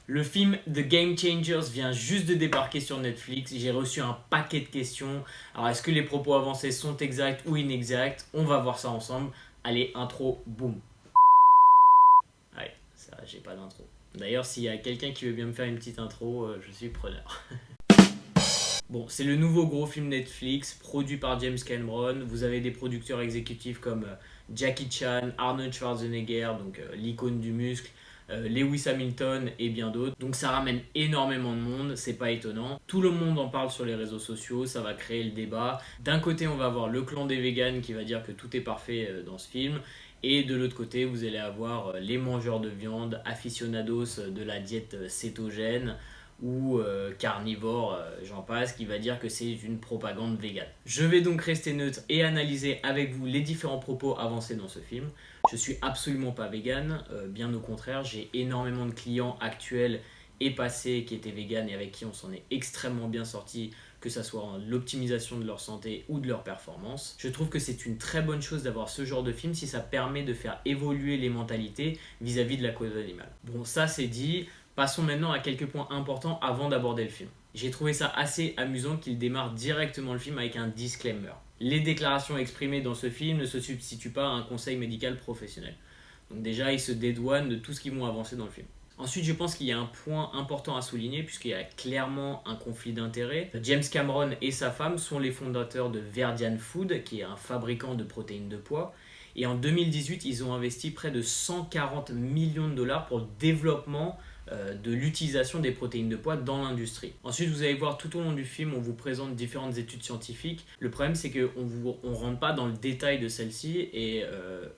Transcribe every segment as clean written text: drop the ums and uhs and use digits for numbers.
Le film The Game Changers vient juste de débarquer sur Netflix. J'ai reçu un paquet de questions. Alors, est-ce que les propos avancés sont exacts ou inexacts? On va voir ça ensemble. Allez, intro, boum. Ouais, ça, j'ai pas d'intro. D'ailleurs, s'il y a quelqu'un qui veut bien me faire une petite intro, je suis preneur. Bon, c'est le nouveau gros film Netflix, produit par James Cameron. Vous avez des producteurs exécutifs comme Jackie Chan, Arnold Schwarzenegger, donc l'icône du muscle, Lewis Hamilton et bien d'autres. Donc ça ramène énormément de monde, c'est pas étonnant. Tout le monde en parle sur les réseaux sociaux, ça va créer le débat. D'un côté, on va avoir le clan des vegans qui va dire que tout est parfait dans ce film. Et de l'autre côté, vous allez avoir les mangeurs de viande, aficionados de la diète cétogène ou carnivore, j'en passe, qui va dire que c'est une propagande végane. Je vais donc rester neutre et analyser avec vous les différents propos avancés dans ce film. Je suis absolument pas végane, bien au contraire, j'ai énormément de clients actuels et passés qui étaient véganes et avec qui on s'en est extrêmement bien sorti, que ce soit en l'optimisation de leur santé ou de leur performance. Je trouve que c'est une très bonne chose d'avoir ce genre de film si ça permet de faire évoluer les mentalités vis-à-vis de la cause animale. Bon, ça c'est dit. Passons maintenant à quelques points importants avant d'aborder le film. J'ai trouvé ça assez amusant qu'il démarre directement le film avec un disclaimer. Les déclarations exprimées dans ce film ne se substituent pas à un conseil médical professionnel. Donc déjà, ils se dédouanent de tout ce qu'ils vont avancer dans le film. Ensuite, je pense qu'il y a un point important à souligner puisqu'il y a clairement un conflit d'intérêts. James Cameron et sa femme sont les fondateurs de Verdian Food, qui est un fabricant de protéines de pois. Et en 2018, ils ont investi près de 140 millions de dollars pour le développement de l'utilisation des protéines de pois dans l'industrie. Ensuite, vous allez voir tout au long du film, on vous présente différentes études scientifiques. Le problème, c'est qu'on ne rentre pas dans le détail de celles-ci et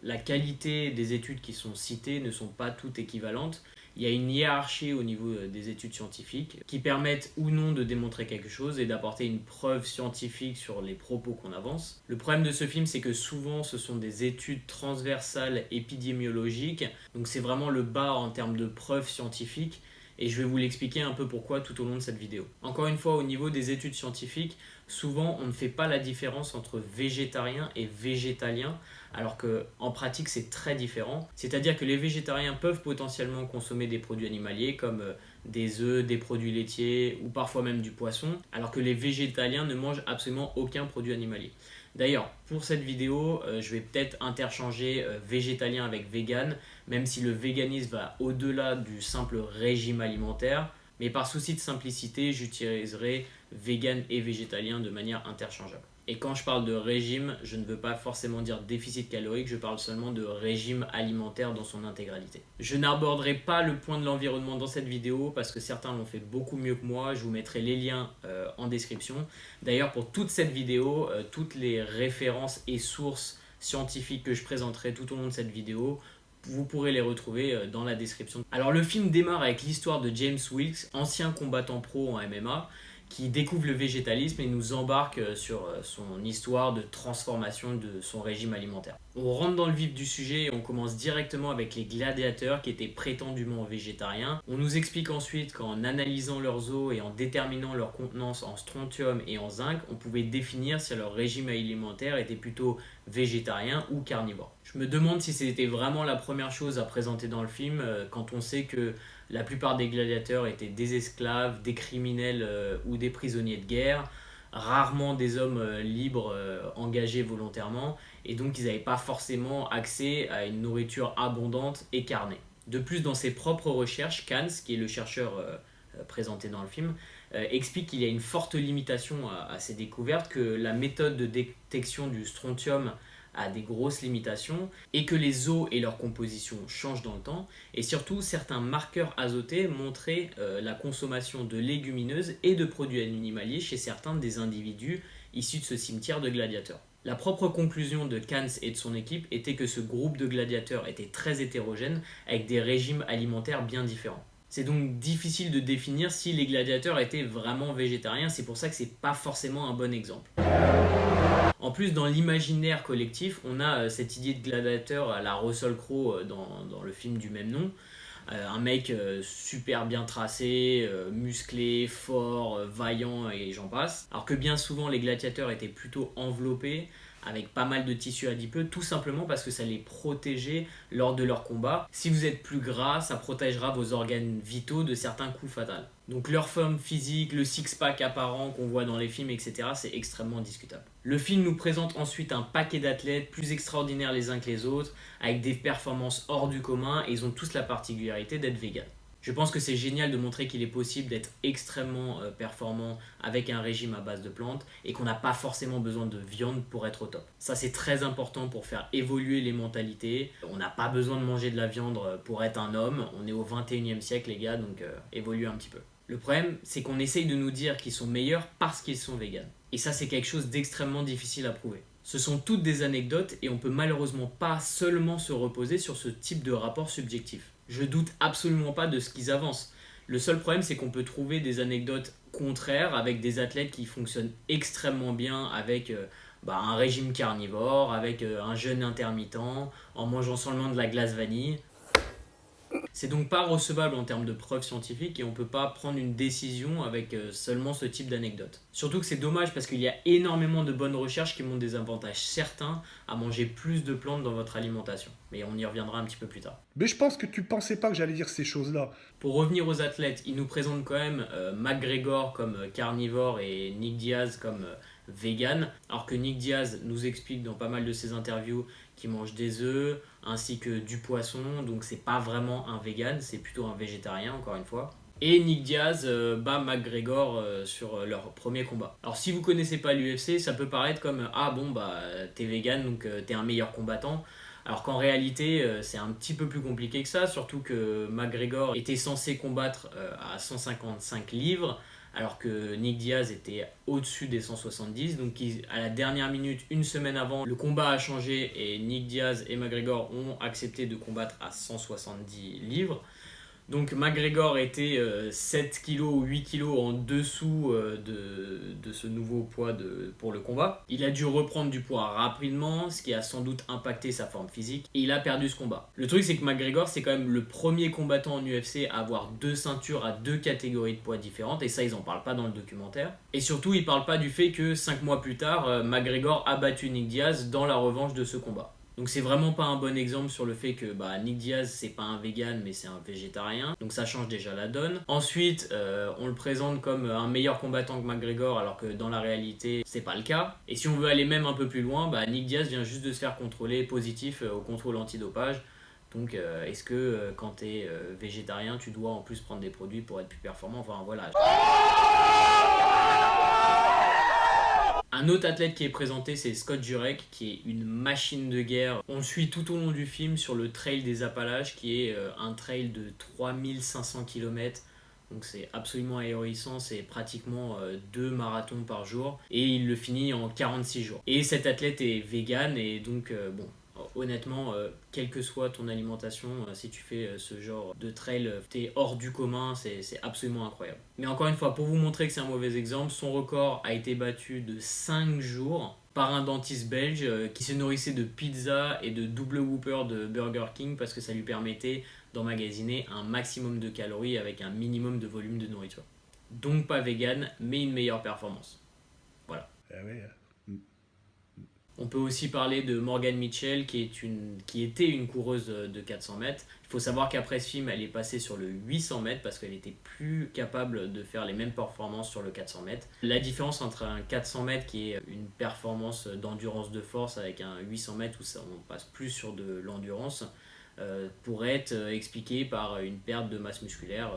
la qualité des études qui sont citées ne sont pas toutes équivalentes. Il y a une hiérarchie au niveau des études scientifiques qui permettent ou non de démontrer quelque chose et d'apporter une preuve scientifique sur les propos qu'on avance. Le problème de ce film, c'est que souvent ce sont des études transversales épidémiologiques, donc c'est vraiment le bas en termes de preuves scientifiques. Et je vais vous l'expliquer un peu pourquoi tout au long de cette vidéo. Encore une fois, au niveau des études scientifiques, souvent on ne fait pas la différence entre végétarien et végétalien, alors qu'en pratique c'est très différent. C'est-à-dire que les végétariens peuvent potentiellement consommer des produits animaliers comme des œufs, des produits laitiers ou parfois même du poisson, alors que les végétaliens ne mangent absolument aucun produit animalier. D'ailleurs, pour cette vidéo, je vais peut-être interchanger végétalien avec vegan, même si le véganisme va au-delà du simple régime alimentaire. Mais par souci de simplicité, j'utiliserai vegan et végétalien de manière interchangeable. Et quand je parle de régime, je ne veux pas forcément dire déficit calorique, je parle seulement de régime alimentaire dans son intégralité. Je n'aborderai pas le point de l'environnement dans cette vidéo parce que certains l'ont fait beaucoup mieux que moi, je vous mettrai les liens en description. D'ailleurs, pour toute cette vidéo, toutes les références et sources scientifiques que je présenterai tout au long de cette vidéo, vous pourrez les retrouver dans la description. Alors le film démarre avec l'histoire de James Wilkes, ancien combattant pro en MMA, qui découvre le végétalisme et nous embarque sur son histoire de transformation de son régime alimentaire. On rentre dans le vif du sujet et on commence directement avec les gladiateurs qui étaient prétendument végétariens. On nous explique ensuite qu'en analysant leurs os et en déterminant leur contenance en strontium et en zinc, on pouvait définir si leur régime alimentaire était plutôt végétarien ou carnivore. Je me demande si c'était vraiment la première chose à présenter dans le film quand on sait que la plupart des gladiateurs étaient des esclaves, des criminels ou des prisonniers de guerre, rarement des hommes libres engagés volontairement, et donc ils n'avaient pas forcément accès à une nourriture abondante et carnée. De plus, dans ses propres recherches, Kans, qui est le chercheur présenté dans le film, explique qu'il y a une forte limitation à ces découvertes, que la méthode de détection du strontium a des grosses limitations et que les os et leur composition changent dans le temps, et surtout certains marqueurs azotés montraient la consommation de légumineuses et de produits animaliers chez certains des individus issus de ce cimetière de gladiateurs. La propre conclusion de Kans et de son équipe était que ce groupe de gladiateurs était très hétérogène avec des régimes alimentaires bien différents. C'est donc difficile de définir si les gladiateurs étaient vraiment végétariens, c'est pour ça que c'est pas forcément un bon exemple. En plus, dans l'imaginaire collectif, on a cette idée de gladiateur à la Russell Crowe dans le film du même nom. Un mec super bien tracé, musclé, fort, vaillant et j'en passe. Alors que bien souvent les gladiateurs étaient plutôt enveloppés, avec pas mal de tissus adipeux, tout simplement parce que ça les protégeait lors de leur combat. Si vous êtes plus gras, ça protégera vos organes vitaux de certains coups fatals. Donc leur forme physique, le six-pack apparent qu'on voit dans les films, etc., c'est extrêmement discutable. Le film nous présente ensuite un paquet d'athlètes plus extraordinaires les uns que les autres, avec des performances hors du commun, et ils ont tous la particularité d'être véganes. Je pense que c'est génial de montrer qu'il est possible d'être extrêmement performant avec un régime à base de plantes et qu'on n'a pas forcément besoin de viande pour être au top. Ça, c'est très important pour faire évoluer les mentalités. On n'a pas besoin de manger de la viande pour être un homme. On est au 21e siècle, les gars, donc évoluez un petit peu. Le problème, c'est qu'on essaye de nous dire qu'ils sont meilleurs parce qu'ils sont véganes. Et ça, c'est quelque chose d'extrêmement difficile à prouver. Ce sont toutes des anecdotes et on peut malheureusement pas seulement se reposer sur ce type de rapport subjectif. Je doute absolument pas de ce qu'ils avancent. Le seul problème, c'est qu'on peut trouver des anecdotes contraires avec des athlètes qui fonctionnent extrêmement bien avec un régime carnivore, avec un jeûne intermittent, en mangeant seulement de la glace vanille. C'est donc pas recevable en termes de preuves scientifiques et on peut pas prendre une décision avec seulement ce type d'anecdote. Surtout que c'est dommage parce qu'il y a énormément de bonnes recherches qui montrent des avantages certains à manger plus de plantes dans votre alimentation. Mais on y reviendra un petit peu plus tard. Mais je pense que tu pensais pas que j'allais dire ces choses-là. Pour revenir aux athlètes, ils nous présentent quand même McGregor comme carnivore et Nick Diaz comme vegan, alors que Nick Diaz nous explique dans pas mal de ses interviews qu'il mange des œufs ainsi que du poisson, donc c'est pas vraiment un vegan, c'est plutôt un végétarien encore une fois. Et Nick Diaz bat McGregor sur leur premier combat. Alors si vous connaissez pas l'UFC, ça peut paraître comme ah bon bah t'es vegan donc t'es un meilleur combattant. Alors qu'en réalité, c'est un petit peu plus compliqué que ça, surtout que McGregor était censé combattre à 155 livres, alors que Nick Diaz était au-dessus des 170. Donc à la dernière minute, une semaine avant, le combat a changé et Nick Diaz et McGregor ont accepté de combattre à 170 livres. Donc McGregor était 7 kg ou 8 kg en dessous de ce nouveau poids pour le combat. Il a dû reprendre du poids rapidement, ce qui a sans doute impacté sa forme physique, et il a perdu ce combat. Le truc c'est que McGregor c'est quand même le premier combattant en UFC à avoir 2 ceintures à 2 catégories de poids différentes, et ça ils en parlent pas dans le documentaire. Et surtout ils parlent pas du fait que 5 mois plus tard, McGregor a battu Nick Diaz dans la revanche de ce combat. Donc c'est vraiment pas un bon exemple sur le fait que Nick Diaz c'est pas un vegan mais c'est un végétarien, donc ça change déjà la donne. Ensuite on le présente comme un meilleur combattant que McGregor alors que dans la réalité c'est pas le cas. Et si on veut aller même un peu plus loin, Nick Diaz vient juste de se faire contrôler positif au contrôle antidopage. Donc est-ce que quand t'es végétarien tu dois en plus prendre des produits pour être plus performant? Enfin voilà. Un autre athlète qui est présenté, c'est Scott Jurek, qui est une machine de guerre. On le suit tout au long du film sur le trail des Appalaches, qui est un trail de 3500 km. Donc c'est absolument ahurissant, c'est pratiquement 2 marathons par jour. Et il le finit en 46 jours. Et cet athlète est vegan, et donc honnêtement, quelle que soit ton alimentation, si tu fais ce genre de trail, t'es hors du commun, c'est absolument incroyable. Mais encore une fois, pour vous montrer que c'est un mauvais exemple, son record a été battu de 5 jours par un dentiste belge qui se nourrissait de pizza et de double whopper de Burger King parce que ça lui permettait d'emmagasiner un maximum de calories avec un minimum de volume de nourriture. Donc pas vegan, mais une meilleure performance. Voilà. Ah ouais. On peut aussi parler de Morgan Mitchell qui était une coureuse de 400 mètres. Il faut savoir qu'après ce film, elle est passée sur le 800 mètres parce qu'elle était plus capable de faire les mêmes performances sur le 400 mètres. La différence entre un 400 mètres qui est une performance d'endurance de force avec un 800 mètres où on passe plus sur de l'endurance pourrait être expliquée par une perte de masse musculaire.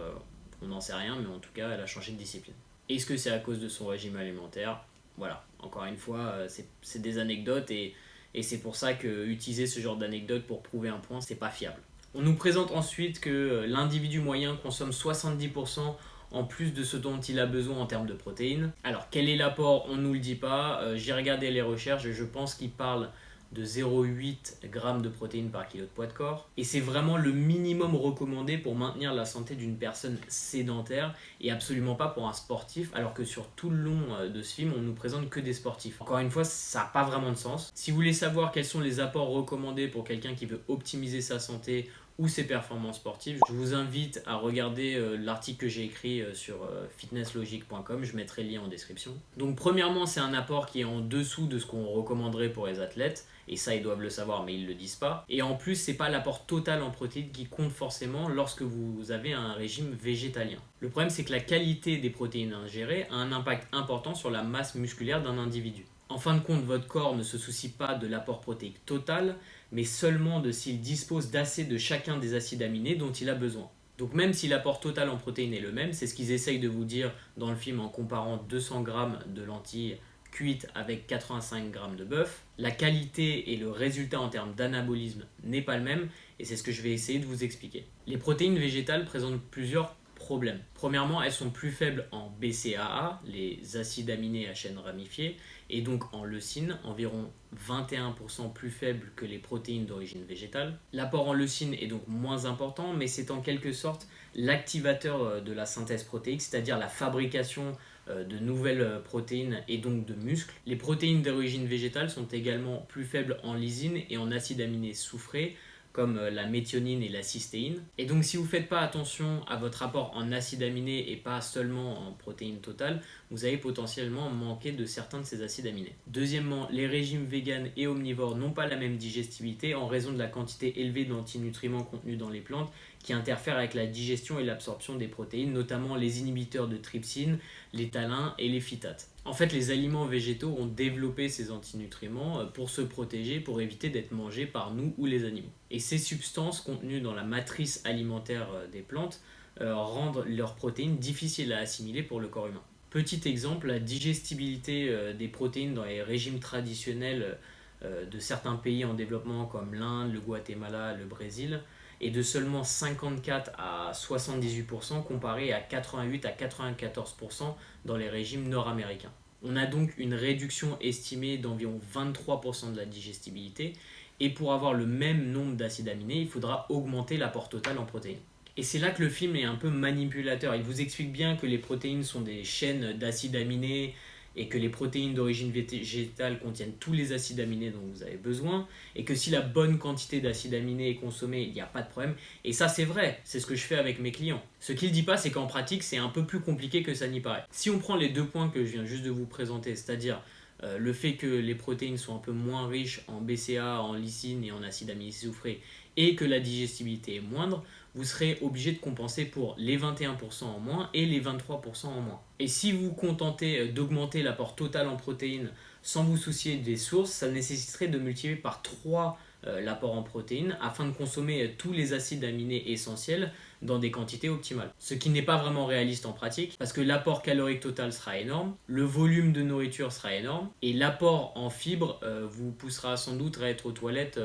On n'en sait rien, mais en tout cas, elle a changé de discipline. Est-ce que c'est à cause de son régime alimentaire ? Voilà, encore une fois, c'est des anecdotes et c'est pour ça que utiliser ce genre d'anecdotes pour prouver un point, c'est pas fiable. On nous présente ensuite que l'individu moyen consomme 70% en plus de ce dont il a besoin en termes de protéines. Alors, quel est l'apport? On nous le dit pas. J'ai regardé les recherches et je pense qu'il parle de 0,8 g de protéines par kilo de poids de corps. Et c'est vraiment le minimum recommandé pour maintenir la santé d'une personne sédentaire et absolument pas pour un sportif, alors que sur tout le long de ce film, on nous présente que des sportifs. Encore une fois, ça n'a pas vraiment de sens. Si vous voulez savoir quels sont les apports recommandés pour quelqu'un qui veut optimiser sa santé ou ses performances sportives. Je vous invite à regarder l'article que j'ai écrit sur fitnesslogic.com, je mettrai le lien en description. Donc premièrement, c'est un apport qui est en dessous de ce qu'on recommanderait pour les athlètes, et ça ils doivent le savoir mais ils le disent pas. Et en plus, c'est pas l'apport total en protéines qui compte forcément lorsque vous avez un régime végétalien. Le problème, c'est que la qualité des protéines ingérées a un impact important sur la masse musculaire d'un individu. En fin de compte, votre corps ne se soucie pas de l'apport protéique total, mais seulement de s'il dispose d'assez de chacun des acides aminés dont il a besoin. Donc même si l'apport total en protéines est le même, c'est ce qu'ils essayent de vous dire dans le film en comparant 200 grammes de lentilles cuites avec 85 grammes de bœuf, la qualité et le résultat en termes d'anabolisme n'est pas le même, et c'est ce que je vais essayer de vous expliquer. Les protéines végétales présentent plusieurs problèmes. Premièrement, elles sont plus faibles en BCAA, les acides aminés à chaîne ramifiée, et donc en leucine, environ 21% plus faible que les protéines d'origine végétale. L'apport en leucine est donc moins important, mais c'est en quelque sorte l'activateur de la synthèse protéique, c'est-à-dire la fabrication de nouvelles protéines et donc de muscles. Les protéines d'origine végétale sont également plus faibles en lysine et en acides aminés soufrés, comme la méthionine et la cystéine. Et donc si vous ne faites pas attention à votre apport en acides aminés et pas seulement en protéines totales, vous allez potentiellement manquer de certains de ces acides aminés. Deuxièmement, les régimes véganes et omnivores n'ont pas la même digestibilité en raison de la quantité élevée d'antinutriments contenus dans les plantes qui interfèrent avec la digestion et l'absorption des protéines, notamment les inhibiteurs de trypsine, les talins et les phytates. En fait, les aliments végétaux ont développé ces antinutriments pour se protéger, pour éviter d'être mangés par nous ou les animaux. Et ces substances contenues dans la matrice alimentaire des plantes rendent leurs protéines difficiles à assimiler pour le corps humain. Petit exemple, la digestibilité des protéines dans les régimes traditionnels de certains pays en développement comme l'Inde, le Guatemala, le Brésil est de seulement 54 à 78% comparé à 88 à 94% dans les régimes nord-américains. On a donc une réduction estimée d'environ 23% de la digestibilité, et pour avoir le même nombre d'acides aminés, il faudra augmenter l'apport total en protéines. Et c'est là que le film est un peu manipulateur. Il vous explique bien que les protéines sont des chaînes d'acides aminés et que les protéines d'origine végétale contiennent tous les acides aminés dont vous avez besoin, et que si la bonne quantité d'acides aminés est consommée, il n'y a pas de problème. Et ça, c'est vrai, c'est ce que je fais avec mes clients. Ce qu'il ne dit pas, c'est qu'en pratique, c'est un peu plus compliqué que ça n'y paraît. Si on prend les deux points que je viens juste de vous présenter, c'est-à-dire le fait que les protéines sont un peu moins riches en BCA, en lysine et en acides aminés soufrés, et que la digestibilité est moindre, vous serez obligé de compenser pour les 21% en moins et les 23% en moins. Et si vous vous contentez d'augmenter l'apport total en protéines sans vous soucier des sources, ça nécessiterait de multiplier par 3 l'apport en protéines afin de consommer tous les acides aminés essentiels dans des quantités optimales. Ce qui n'est pas vraiment réaliste en pratique parce que l'apport calorique total sera énorme, le volume de nourriture sera énorme et l'apport en fibres vous poussera sans doute à être aux toilettes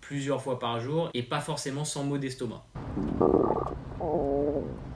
plusieurs fois par jour et pas forcément sans maux d'estomac.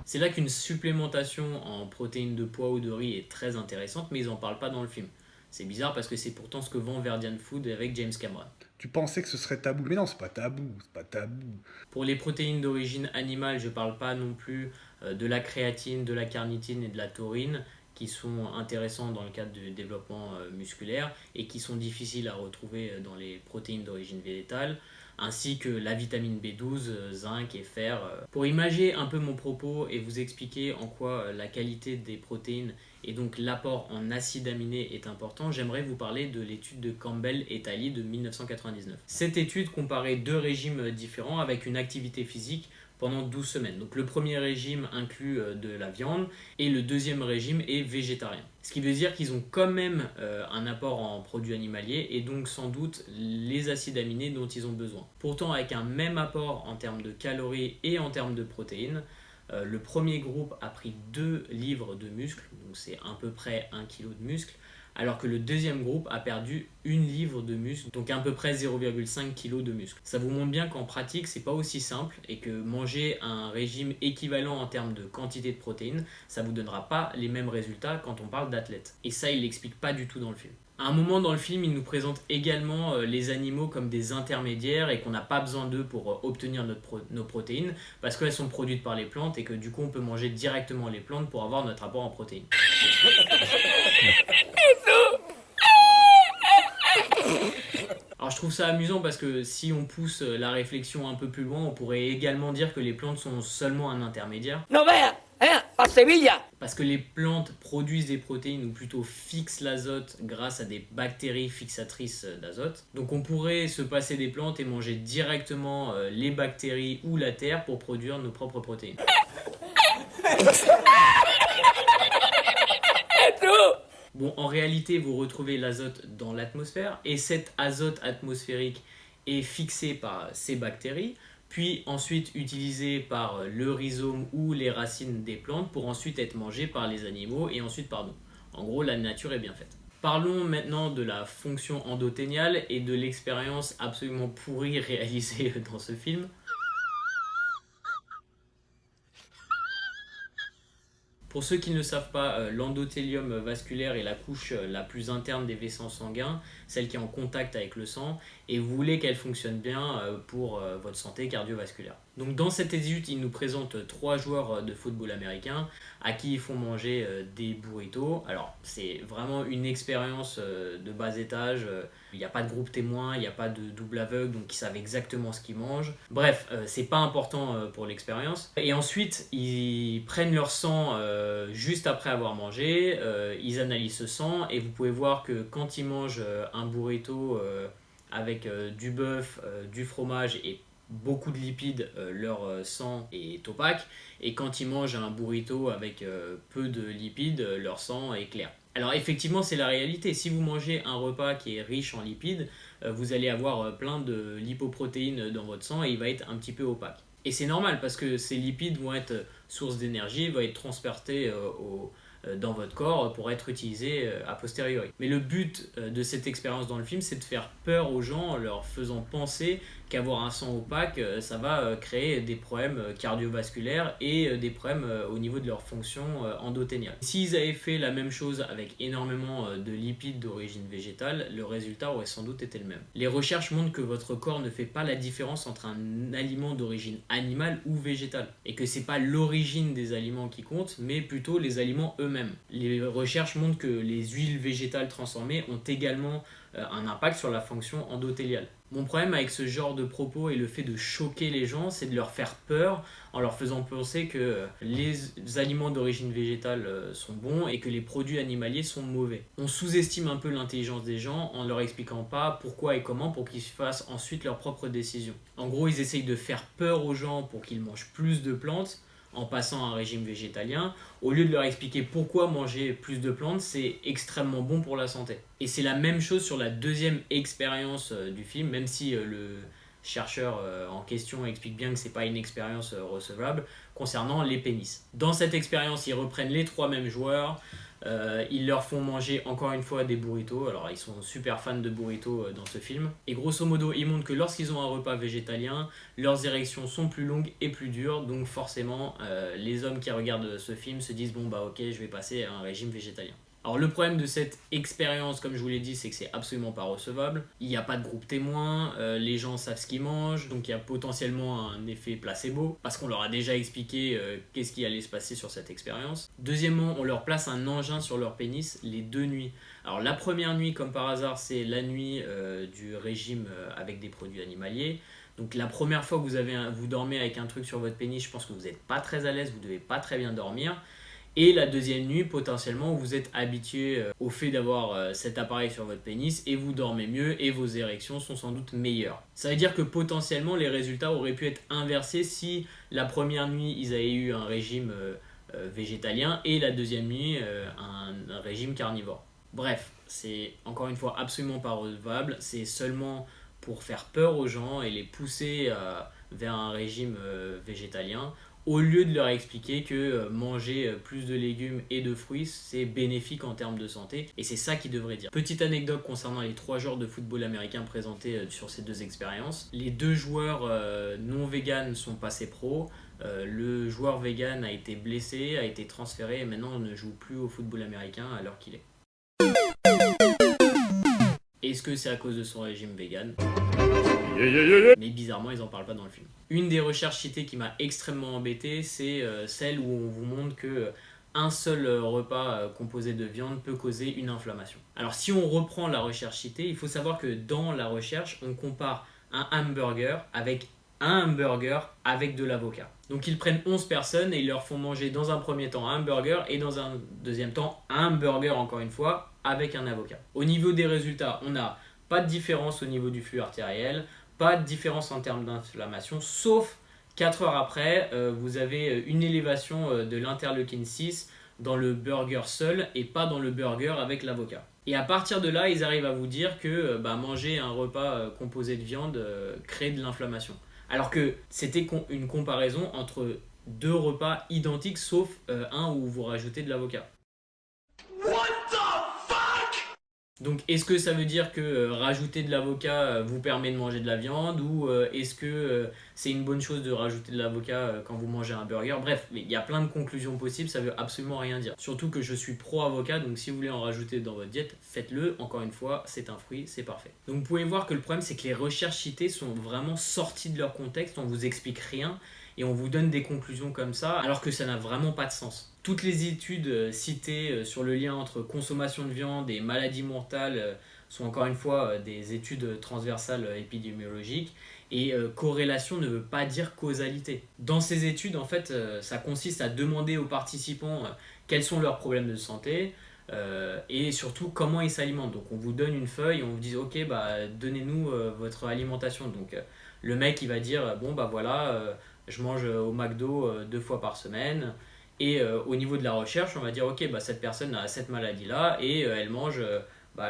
C'est là qu'une supplémentation en protéines de pois ou de riz est très intéressante, mais ils n'en parlent pas dans le film. C'est bizarre parce que c'est pourtant ce que vend Verdian Food avec James Cameron. Tu pensais que ce serait tabou, mais non, c'est pas tabou, c'est pas tabou. Pour les protéines d'origine animale, je parle pas non plus de la créatine, de la carnitine et de la taurine, qui sont intéressants dans le cadre du développement musculaire et qui sont difficiles à retrouver dans les protéines d'origine végétale, ainsi que la vitamine B12, zinc et fer. Pour imager un peu mon propos et vous expliquer en quoi la qualité des protéines et donc l'apport en acides aminés est important, j'aimerais vous parler de l'étude de Campbell et Talley de 1999. Cette étude comparait 2 régimes différents avec une activité physique pendant 12 semaines. Donc le premier régime inclut de la viande et le deuxième régime est végétarien. Ce qui veut dire qu'ils ont quand même un apport en produits animaliers et donc sans doute les acides aminés dont ils ont besoin. Pourtant, avec un même apport en termes de calories et en termes de protéines, le premier groupe a pris 2 livres de muscles, donc c'est à peu près 1 kg de muscles, alors que le deuxième groupe a perdu 1 livre de muscle, donc à peu près 0,5 kg de muscle. Ça vous montre bien qu'en pratique, c'est pas aussi simple et que manger un régime équivalent en termes de quantité de protéines, ça vous donnera pas les mêmes résultats quand on parle d'athlètes. Et ça, il l'explique pas du tout dans le film. À un moment dans le film, il nous présente également les animaux comme des intermédiaires et qu'on n'a pas besoin d'eux pour obtenir nos protéines parce qu'elles sont produites par les plantes et que du coup on peut manger directement les plantes pour avoir notre apport en protéines. Alors je trouve ça amusant parce que si on pousse la réflexion un peu plus loin, on pourrait également dire que les plantes sont seulement un intermédiaire. No vea, a Sevilla. Parce que les plantes produisent des protéines ou plutôt fixent l'azote grâce à des bactéries fixatrices d'azote. Donc on pourrait se passer des plantes et manger directement les bactéries ou la terre pour produire nos propres protéines. Bon, en réalité, vous retrouvez l'azote dans l'atmosphère et cet azote atmosphérique est fixé par ces bactéries, puis ensuite utilisé par le rhizome ou les racines des plantes pour ensuite être mangé par les animaux et ensuite par nous. En gros, la nature est bien faite. Parlons maintenant de la fonction endothéniale et de l'expérience absolument pourrie réalisée dans ce film. Pour ceux qui ne le savent pas, l'endothélium vasculaire est la couche la plus interne des vaisseaux sanguins, celle qui est en contact avec le sang, et vous voulez qu'elle fonctionne bien pour votre santé cardiovasculaire. Donc dans cette étude, ils nous présentent 3 joueurs de football américain à qui ils font manger des burritos. Alors c'est vraiment une expérience de bas étage, il n'y a pas de groupe témoin, il n'y a pas de double aveugle, donc ils savent exactement ce qu'ils mangent. Bref, c'est pas important pour l'expérience. Et ensuite, ils prennent leur sang juste après avoir mangé, ils analysent ce sang et vous pouvez voir que quand ils mangent un burrito avec du bœuf, du fromage et beaucoup de lipides, leur sang est opaque, et quand ils mangent un burrito avec peu de lipides, leur sang est clair. Alors effectivement, c'est la réalité. Si vous mangez un repas qui est riche en lipides, vous allez avoir plein de lipoprotéines dans votre sang et il va être un petit peu opaque. Et c'est normal parce que ces lipides vont être source d'énergie, vont être transportés dans votre corps pour être utilisés a posteriori. Mais le but de cette expérience dans le film, c'est de faire peur aux gens en leur faisant penser qu'avoir un sang opaque, ça va créer des problèmes cardiovasculaires et des problèmes au niveau de leur fonction endothéniale. S'ils avaient fait la même chose avec énormément de lipides d'origine végétale, le résultat aurait sans doute été le même. Les recherches montrent que votre corps ne fait pas la différence entre un aliment d'origine animale ou végétale, et que c'est pas l'origine des aliments qui compte, mais plutôt les aliments eux-mêmes. Les recherches montrent que les huiles végétales transformées ont également un impact sur la fonction endothéliale. Mon problème avec ce genre de propos et le fait de choquer les gens, c'est de leur faire peur en leur faisant penser que les aliments d'origine végétale sont bons et que les produits animaliers sont mauvais. On sous-estime un peu l'intelligence des gens en leur expliquant pas pourquoi et comment pour qu'ils fassent ensuite leurs propres décisions. En gros, ils essayent de faire peur aux gens pour qu'ils mangent plus de plantes en passant à un régime végétalien, au lieu de leur expliquer pourquoi manger plus de plantes, c'est extrêmement bon pour la santé. Et c'est la même chose sur la deuxième expérience du film, même si le chercheur en question explique bien que c'est pas une expérience recevable, concernant les pénis. Dans cette expérience, ils reprennent les 3 mêmes joueurs, ils leur font manger encore une fois des burritos. Alors ils sont super fans de burritos dans ce film, et grosso modo ils montrent que lorsqu'ils ont un repas végétalien, leurs érections sont plus longues et plus dures, donc forcément les hommes qui regardent ce film se disent bon bah ok, je vais passer à un régime végétalien. Alors le problème de cette expérience, comme je vous l'ai dit, c'est que c'est absolument pas recevable. Il n'y a pas de groupe témoin, les gens savent ce qu'ils mangent, donc il y a potentiellement un effet placebo, parce qu'on leur a déjà expliqué qu'est-ce qui allait se passer sur cette expérience. Deuxièmement, on leur place un engin sur leur pénis les 2 nuits. Alors la première nuit, comme par hasard, c'est la nuit du régime avec des produits animaliers. Donc la première fois que vous dormez avec un truc sur votre pénis, je pense que vous n'êtes pas très à l'aise, vous ne devez pas très bien dormir. Et la deuxième nuit, potentiellement, vous êtes habitué au fait d'avoir cet appareil sur votre pénis et vous dormez mieux et vos érections sont sans doute meilleures. Ça veut dire que potentiellement, les résultats auraient pu être inversés si la première nuit, ils avaient eu un régime végétalien et la deuxième nuit, un régime carnivore. Bref, c'est encore une fois absolument pas recevable, c'est seulement pour faire peur aux gens et les pousser vers un régime végétalien, au lieu de leur expliquer que manger plus de légumes et de fruits, c'est bénéfique en termes de santé, et c'est ça qu'ils devraient dire. Petite anecdote concernant les 3 joueurs de football américain présentés sur ces 2 expériences. Les 2 joueurs non véganes sont passés pro. Le joueur vegan a été blessé, a été transféré et maintenant ne joue plus au football américain à l'heure qu'il est. Est-ce que c'est à cause de son régime vegan ? Mais bizarrement, ils en parlent pas dans le film. Une des recherches citées qui m'a extrêmement embêté, c'est celle où on vous montre que un seul repas composé de viande peut causer une inflammation. Alors si on reprend la recherche citée, il faut savoir que dans la recherche, on compare un hamburger avec de l'avocat. Donc ils prennent 11 personnes et ils leur font manger dans un premier temps un hamburger et dans un deuxième temps un burger encore une fois avec un avocat. Au niveau des résultats, on n'a pas de différence au niveau du flux artériel, pas de différence en termes d'inflammation, sauf 4 heures après, vous avez une élévation de l'interleukine 6 dans le burger seul et pas dans le burger avec l'avocat. Et à partir de là, ils arrivent à vous dire que manger un repas composé de viande crée de l'inflammation. Alors que c'était une comparaison entre deux repas identiques sauf un où vous rajoutez de l'avocat. Donc est-ce que ça veut dire que rajouter de l'avocat vous permet de manger de la viande ou est-ce que c'est une bonne chose de rajouter de l'avocat quand vous mangez un burger? Bref, il y a plein de conclusions possibles, ça veut absolument rien dire. Surtout que je suis pro-avocat, donc si vous voulez en rajouter dans votre diète, faites-le. Encore une fois, c'est un fruit, c'est parfait. Donc vous pouvez voir que le problème c'est que les recherches citées sont vraiment sorties de leur contexte, on vous explique rien et on vous donne des conclusions comme ça alors que ça n'a vraiment pas de sens. Toutes les études citées sur le lien entre consommation de viande et maladies mortales sont encore une fois des études transversales épidémiologiques et corrélation ne veut pas dire causalité. Dans ces études, en fait, ça consiste à demander aux participants quels sont leurs problèmes de santé et surtout comment ils s'alimentent. Donc on vous donne une feuille, on vous dit ok, donnez-nous votre alimentation. Donc le mec il va dire je mange au McDo 2 fois par semaine. Et au niveau de la recherche, on va dire ok, cette personne a cette maladie-là et elle mange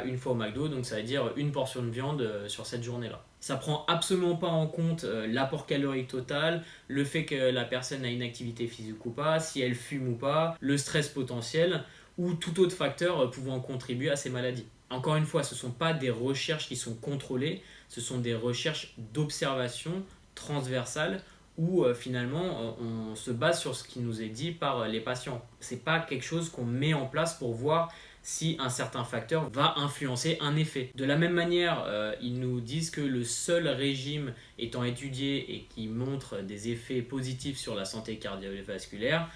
une fois au McDo, donc ça veut dire une portion de viande sur cette journée-là. Ça prend absolument pas en compte l'apport calorique total, le fait que la personne a une activité physique ou pas, si elle fume ou pas, le stress potentiel ou tout autre facteur pouvant contribuer à ces maladies. Encore une fois, ce ne sont pas des recherches qui sont contrôlées, ce sont des recherches d'observation transversales où finalement on se base sur ce qui nous est dit par les patients. Ce n'est pas quelque chose qu'on met en place pour voir si un certain facteur va influencer un effet. De la même manière, ils nous disent que le seul régime étant étudié et qui montre des effets positifs sur la santé cardiovasculaire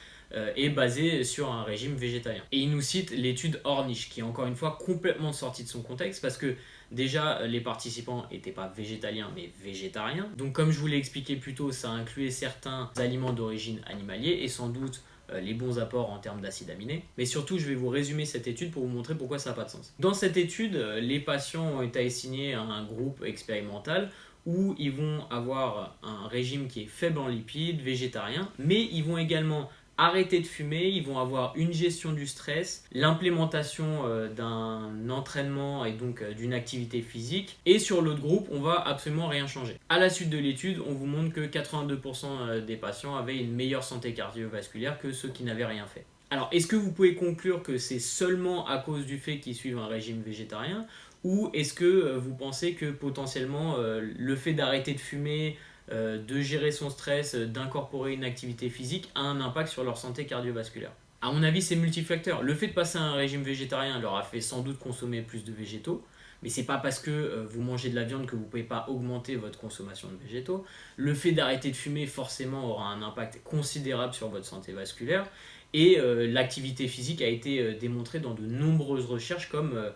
est basé sur un régime végétarien. Et ils nous citent l'étude Ornish, qui est encore une fois complètement sortie de son contexte parce que déjà, les participants n'étaient pas végétaliens, mais végétariens. Donc, comme je vous l'ai expliqué plus tôt, ça incluait certains aliments d'origine animalier et sans doute les bons apports en termes d'acides aminés. Mais surtout, je vais vous résumer cette étude pour vous montrer pourquoi ça n'a pas de sens. Dans cette étude, les patients ont été assignés à un groupe expérimental où ils vont avoir un régime qui est faible en lipides, végétarien, mais ils vont également arrêter de fumer, ils vont avoir une gestion du stress, l'implémentation d'un entraînement et donc d'une activité physique. Et sur l'autre groupe, on va absolument rien changer. À la suite de l'étude, on vous montre que 82% des patients avaient une meilleure santé cardiovasculaire que ceux qui n'avaient rien fait. Alors, est-ce que vous pouvez conclure que c'est seulement à cause du fait qu'ils suivent un régime végétarien ou est-ce que vous pensez que potentiellement le fait d'arrêter de fumer, de gérer son stress, d'incorporer une activité physique a un impact sur leur santé cardiovasculaire? À mon avis, c'est multifacteur. Le fait de passer à un régime végétarien leur a fait sans doute consommer plus de végétaux, mais c'est pas parce que vous mangez de la viande que vous pouvez pas augmenter votre consommation de végétaux. Le fait d'arrêter de fumer forcément aura un impact considérable sur votre santé vasculaire et l'activité physique a été démontrée dans de nombreuses recherches comme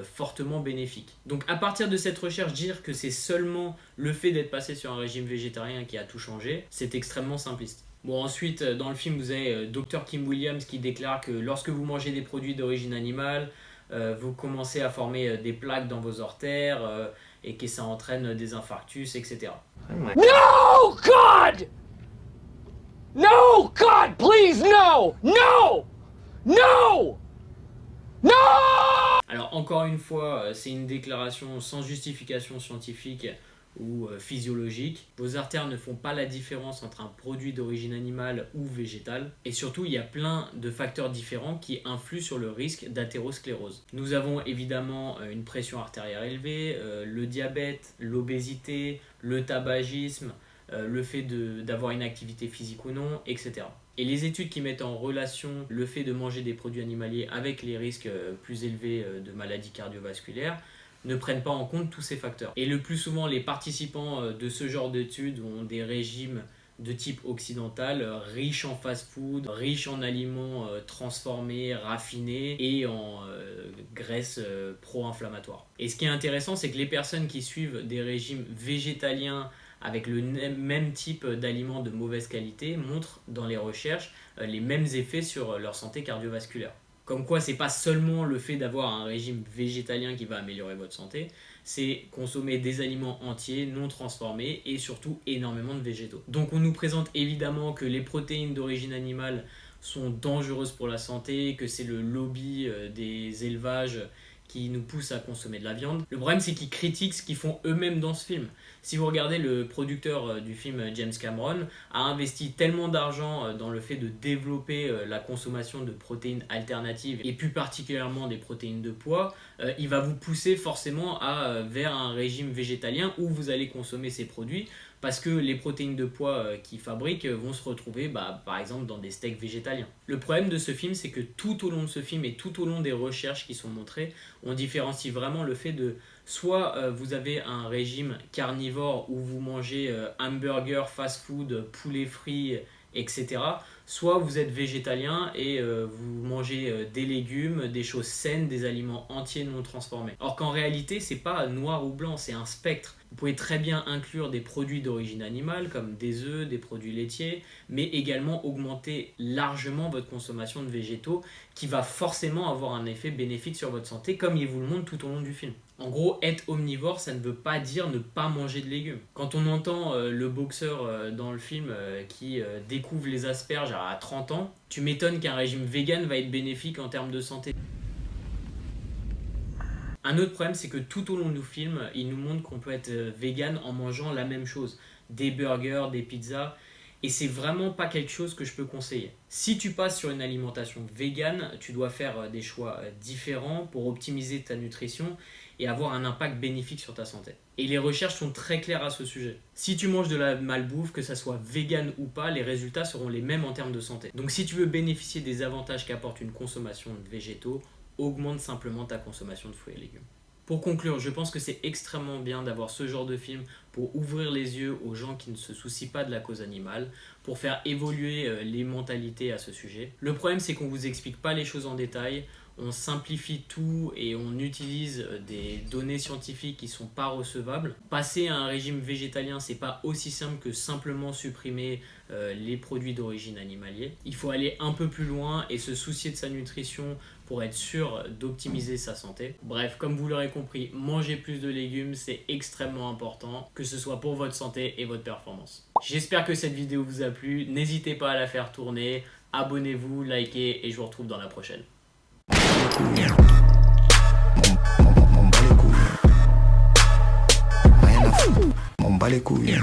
fortement bénéfique. Donc à partir de cette recherche, dire que c'est seulement le fait d'être passé sur un régime végétarien qui a tout changé, c'est extrêmement simpliste. Bon, ensuite, dans le film, vous avez Dr Kim Williams qui déclare que lorsque vous mangez des produits d'origine animale, vous commencez à former des plaques dans vos artères et que ça entraîne des infarctus, etc. No, God! No, God, please, no! No! No! No! Alors encore une fois, c'est une déclaration sans justification scientifique ou physiologique. Vos artères ne font pas la différence entre un produit d'origine animale ou végétale. Et surtout, il y a plein de facteurs différents qui influent sur le risque d'athérosclérose. Nous avons évidemment une pression artérielle élevée, le diabète, l'obésité, le tabagisme, le fait d'avoir une activité physique ou non, etc. Et les études qui mettent en relation le fait de manger des produits animaliers avec les risques plus élevés de maladies cardiovasculaires ne prennent pas en compte tous ces facteurs. Et le plus souvent, les participants de ce genre d'études ont des régimes de type occidental, riche en fast-food, riche en aliments transformés, raffinés et en graisses pro-inflammatoires. Et ce qui est intéressant, c'est que les personnes qui suivent des régimes végétaliens avec le même type d'aliments de mauvaise qualité montrent dans les recherches les mêmes effets sur leur santé cardiovasculaire. Comme quoi, c'est pas seulement le fait d'avoir un régime végétalien qui va améliorer votre santé, c'est consommer des aliments entiers, non transformés et surtout énormément de végétaux. Donc on nous présente évidemment que les protéines d'origine animale sont dangereuses pour la santé, que c'est le lobby des élevages qui nous pousse à consommer de la viande. Le problème, c'est qu'ils critiquent ce qu'ils font eux-mêmes dans ce film. Si vous regardez, le producteur du film, James Cameron, a investi tellement d'argent dans le fait de développer la consommation de protéines alternatives et plus particulièrement des protéines de pois, il va vous pousser forcément vers un régime végétalien où vous allez consommer ces produits parce que les protéines de pois qu'ils fabriquent vont se retrouver par exemple dans des steaks végétaliens. Le problème de ce film, c'est que tout au long de ce film et tout au long des recherches qui sont montrées, on différencie vraiment le fait de soit vous avez un régime carnivore où vous mangez hamburger, fast-food, poulet frit, etc. Soit vous êtes végétalien et vous mangez des légumes, des choses saines, des aliments entiers non transformés. Or qu'en réalité, c'est pas noir ou blanc, c'est un spectre. Vous pouvez très bien inclure des produits d'origine animale comme des œufs, des produits laitiers, mais également augmenter largement votre consommation de végétaux qui va forcément avoir un effet bénéfique sur votre santé comme il vous le montre tout au long du film. En gros, être omnivore, ça ne veut pas dire ne pas manger de légumes. Quand on entend le boxeur dans le film qui découvre les asperges à 30 ans, tu m'étonnes qu'un régime vegan va être bénéfique en termes de santé. Un autre problème, c'est que tout au long du film, il nous montre qu'on peut être vegan en mangeant la même chose. Des burgers, des pizzas. Et c'est vraiment pas quelque chose que je peux conseiller. Si tu passes sur une alimentation vegan, tu dois faire des choix différents pour optimiser ta nutrition et avoir un impact bénéfique sur ta santé. Et les recherches sont très claires à ce sujet. Si tu manges de la malbouffe, que ça soit vegan ou pas, les résultats seront les mêmes en termes de santé. Donc si tu veux bénéficier des avantages qu'apporte une consommation de végétaux, augmente simplement ta consommation de fruits et légumes. Pour conclure, je pense que c'est extrêmement bien d'avoir ce genre de film pour ouvrir les yeux aux gens qui ne se soucient pas de la cause animale, pour faire évoluer les mentalités à ce sujet. Le problème, c'est qu'on ne vous explique pas les choses en détail, on simplifie tout et on utilise des données scientifiques qui ne sont pas recevables. Passer à un régime végétalien, c'est pas aussi simple que simplement supprimer les produits d'origine animalière. Il faut aller un peu plus loin et se soucier de sa nutrition pour être sûr d'optimiser sa santé. Bref, comme vous l'aurez compris, manger plus de légumes, c'est extrêmement important, que ce soit pour votre santé et votre performance. J'espère que cette vidéo vous a plu. N'hésitez pas à la faire tourner, abonnez-vous, likez et je vous retrouve dans la prochaine. M'en bat les couilles.